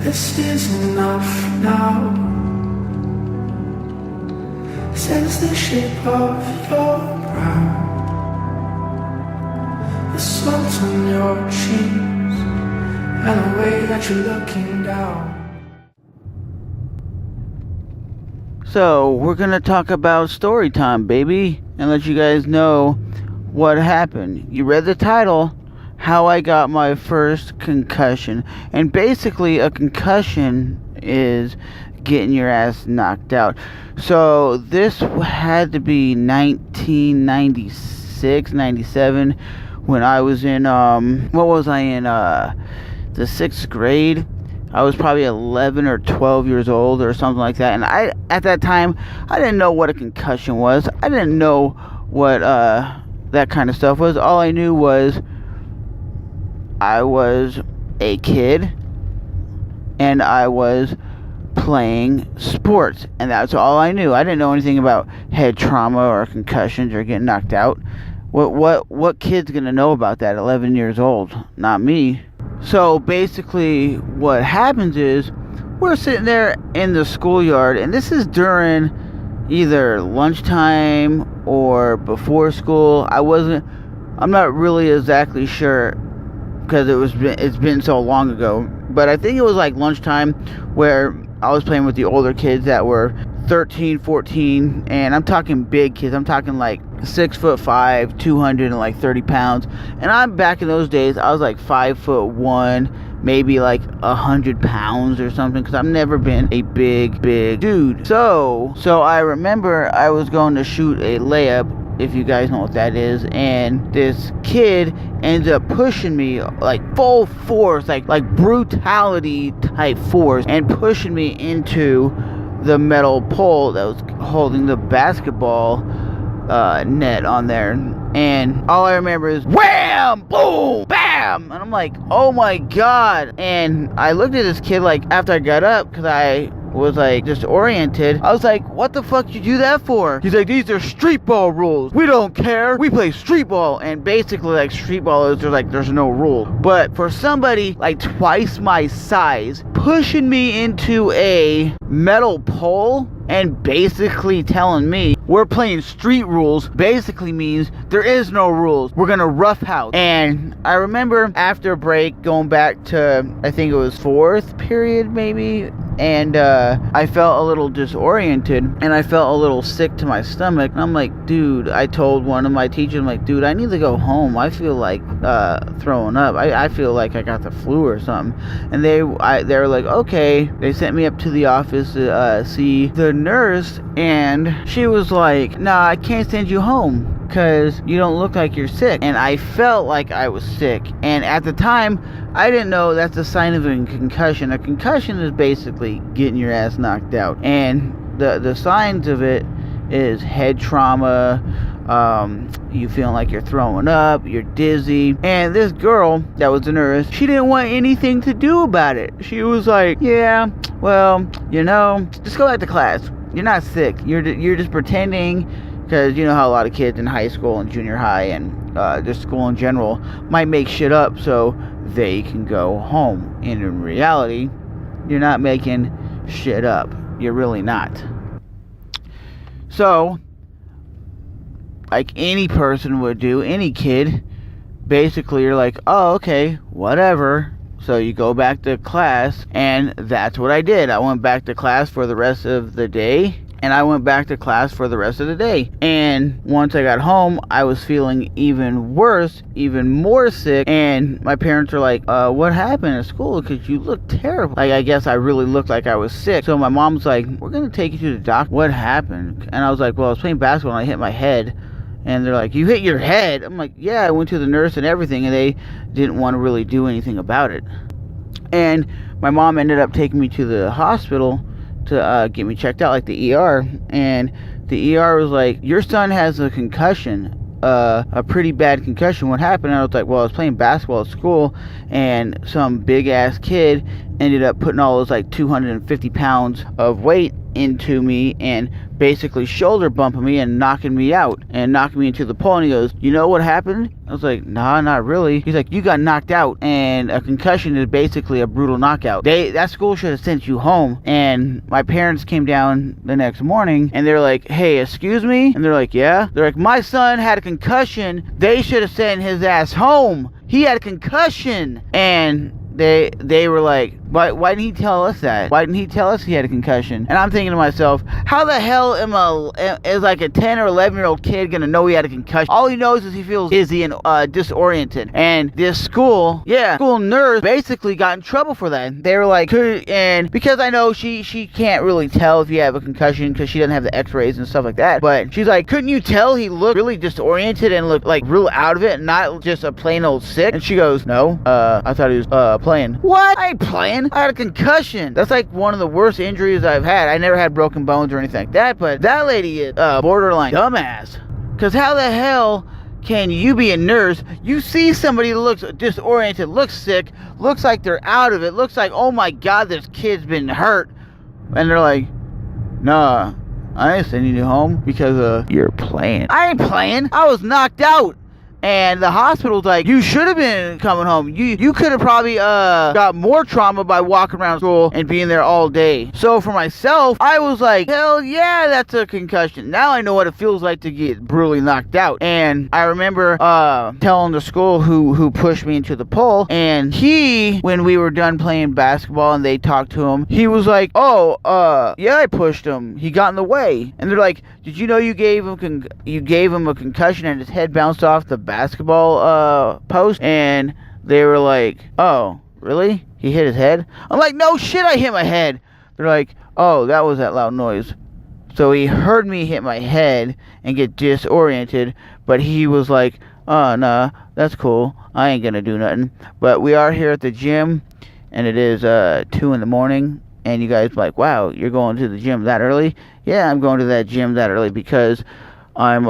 This is enough now. Sense the shape of your brow, the salt on your cheeks, and the way that you're looking down. So, we're gonna talk about story time, baby, and let you guys know what happened. You read the title, How I Got My First Concussion. And basically, a concussion is getting your ass knocked out. So, this had to be 1996, 97, when I was in, what was I in, the 6th grade? I was probably 11 or 12 years old or something like that. And at that time, I didn't know what a concussion was. I didn't know what that kind of stuff was. All I knew was I was a kid and I was playing sports. And that's all I knew. I didn't know anything about head trauma or concussions or getting knocked out. What kid's going to know about that, 11 years old? Not me. So basically what happens is we're sitting there in the schoolyard, and this is during either lunchtime or before school. I'm not really exactly sure because it's been so long ago, but I think it was like lunchtime where I was playing with the older kids that were 13, 14, and I'm talking big kids. I'm talking like 6'5", 230 pounds. And I'm back in those days, I was like 5'1", maybe like 100 pounds or something, because I've never been a big dude. So I remember I was going to shoot a layup, if you guys know what that is, and this kid ended up pushing me like full force, like brutality type force, and pushing me into the metal pole that was holding the basketball net on there. And all I remember is wham, boom, bam, and I'm like, oh my god. And I looked at this kid like after I got up, because I was like disoriented. I was like, what the fuck did you do that for? He's like, these are street ball rules. We don't care. We play street ball. And basically, like, street ball is there's no rule. But for somebody like twice my size pushing me into a metal pole and basically telling me we're playing street rules basically means there is no rules. We're gonna roughhouse. And I remember after a break going back to, I think it was 4th period maybe, and I felt a little disoriented and I felt a little sick to my stomach. And I'm like, dude, I told one of my teachers, I'm like, dude, I need to go home. I feel like throwing up. I feel like I got the flu or something. And they were like, okay. They sent me up to the office to see the nurse, and she was like, nah, I can't send you home because you don't look like you're sick. And I felt like I was sick, and at the time I didn't know that's a sign of a concussion. A concussion is basically getting your ass knocked out, and the signs of it is head trauma, you feeling like you're throwing up, you're dizzy. And this girl that was a nurse, she didn't want anything to do about it. She was like, yeah, well, just go back to class. You're not sick. You're just pretending, because you know how a lot of kids in high school and junior high and just school in general might make shit up so they can go home. And in reality, you're not making shit up. You're really not. So, like any person would do, any kid, basically you're like, oh, okay, whatever. So you go back to class, and that's what I did. I went back to class for the rest of the day, and I went back to class for the rest of the day. And once I got home, I was feeling even worse, even more sick, and my parents were like, what happened at school? Because you look terrible. Like, I guess I really looked like I was sick. So my mom's like, we're going to take you to the doctor. What happened? And I was like, well, I was playing basketball and I hit my head. And they're like, you hit your head? I'm like, yeah, I went to the nurse and everything, and they didn't want to really do anything about it. And my mom ended up taking me to the hospital to get me checked out, like the ER. And the ER was like, your son has a concussion, a pretty bad concussion. What happened? And I was like, well, I was playing basketball at school, and some big ass kid ended up putting all those like 250 pounds of weight into me and basically shoulder bumping me and knocking me out and knocking me into the pole. And he goes, you know what happened? I was like, nah, not really. He's like, you got knocked out, and a concussion is basically a brutal knockout. That school should have sent you home. And my parents came down the next morning and they're like, hey, excuse me? And they're like, yeah. They're like, my son had a concussion. They should have sent his ass home. He had a concussion. And they were like, why didn't he tell us that? Why didn't he tell us he had a concussion? And I'm thinking to myself, how the hell is like a 10 or 11-year-old kid gonna know he had a concussion? All he knows is he feels dizzy and disoriented. And this school nurse basically got in trouble for that. They were like, and because I know she can't really tell if you have a concussion because she doesn't have the x-rays and stuff like that, but she's like, couldn't you tell he looked really disoriented and looked like real out of it and not just a plain old sick? And she goes, no, I thought he was playing. What? I ain't playing. I had a concussion. That's like one of the worst injuries I've had. I never had broken bones or anything like that, but that lady is borderline dumbass. Because how the hell can you be a nurse? You see somebody that looks disoriented, looks sick, looks like they're out of it, looks like, oh my God, this kid's been hurt. And they're like, nah, I ain't sending you home because you're playing. I ain't playing. I was knocked out. And the hospital's like, you should have been coming home. You could have probably got more trauma by walking around school and being there all day. So for myself, I was like, hell yeah, that's a concussion. Now I know what it feels like to get brutally knocked out. And I remember telling the school who pushed me into the pole, and when we were done playing basketball and they talked to him, he was like, oh, yeah, I pushed him. He got in the way. And they're like, did you know you gave him a concussion and his head bounced off the basketball post? And they were like, oh, really? He hit his head? I'm like, no shit, I hit my head. They're like, oh, that was that loud noise. So he heard me hit my head and get disoriented, but he was like, oh, nah, that's cool. I ain't gonna do nothing. But we are here at the gym, and it is 2 in the morning. And you guys like, wow, you're going to the gym that early? Yeah, I'm going to that gym that early because I'm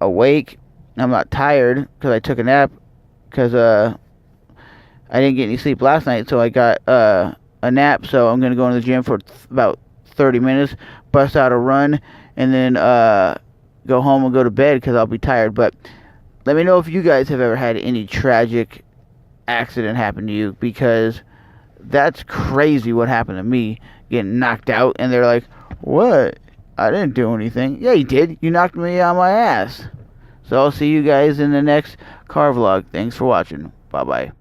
awake. I'm not tired because I took a nap because I didn't get any sleep last night, so I got a nap. So I'm going to go to the gym for about 30 minutes, bust out a run, and then go home and go to bed because I'll be tired. But let me know if you guys have ever had any tragic accident happen to you, because that's crazy what happened to me, getting knocked out. And they're like, what? I didn't do anything. Yeah, you did. You knocked me on my ass. So I'll see you guys in the next car vlog. Thanks for watching. Bye-bye.